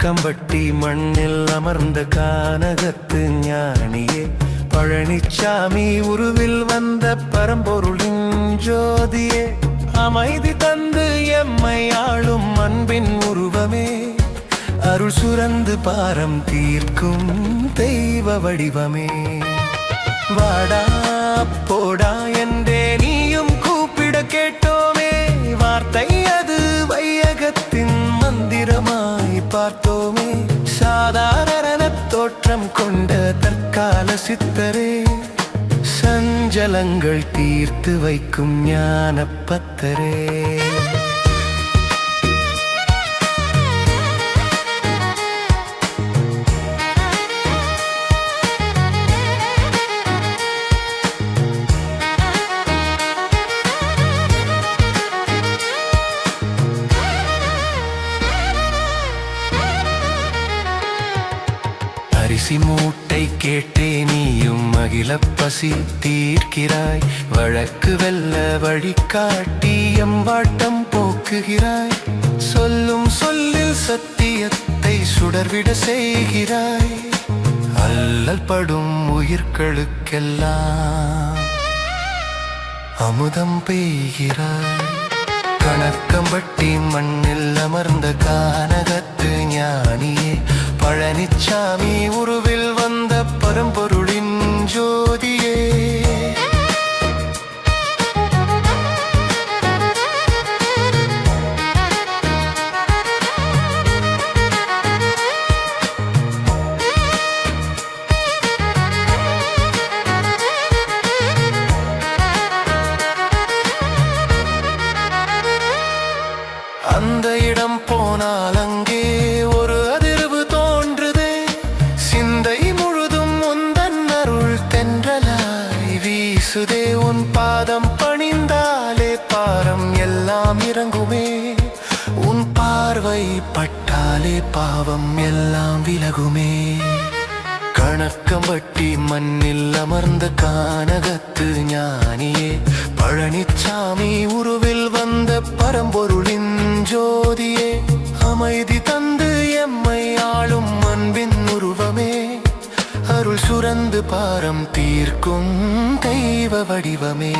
கணக்கம்பட்டி மண்ணில் அமர்ந்த கானகத்து ஞானியே, பழனிச்சாமி உருவில் வந்த பரம்பொருளின் ஜோதியே, அமைதி தந்து எம்மை ஆளும் அன்பின் உருவமே, அருள் சுரந்து பாரம் தீர்க்கும் தெய்வ வடிவமே. வாடா போடா என்றே நீயும் கூப்பிட கேட்டோமே, வார்த்தை அது வையகத்தின் மந்திரமாய் பார்த்தோமே. சாதாரண தோற்றம் கொண்ட தற்கால சித்தரே, சஞ்சலங்கள் தீர்த்து வைக்கும் ஞான பத்தரே. அரிசி மூட்டை கேட்டே நீயும் மகிழ பசி தீர்க்கிறாய், வழக்கு வெல்ல வழிகாட்டி எம்பாட்டம் போக்குகிறாய், சொல்லும் சொல்லில் சத்தியத்தை சுடர்விட செய்கிறாய், அல்லல் படும் உயிர்களுக்கெல்லாம் அமுதம் பெய்கிறாய். கணக்கம்பட்டி மண்ணில் அமர்ந்த கானகத்து ஞானியே, பழனிச்சாமி உருவில் வந்த பரம்பொருளின் ஜோதியே. அந்த இடம் போனால் அங்கே ஒரு அதிர்வு தோன்றுதே, சிந்தை முழுதும் உந்தன் அருள் தென்றலாய் வீசுதே. உன் பாதம் பணிந்தாலே பாரம் எல்லாம் இறங்குமே, உன் பார்வை பட்டாலே பாவம் எல்லாம் விலகுமே. கணக்கம்பட்டி மண்ணில் அமர்ந்த கானகத்து ஞானியே, பழனிச்சாமி உருவில் வந்த பரம்பொருளின் ஜோதியே, அமைதி தந்து எம்மை ஆளும் அன்பின் உருவமே, அருள் சுரந்து பாரம் தீர்க்கும் தெய்வ வடிவமே.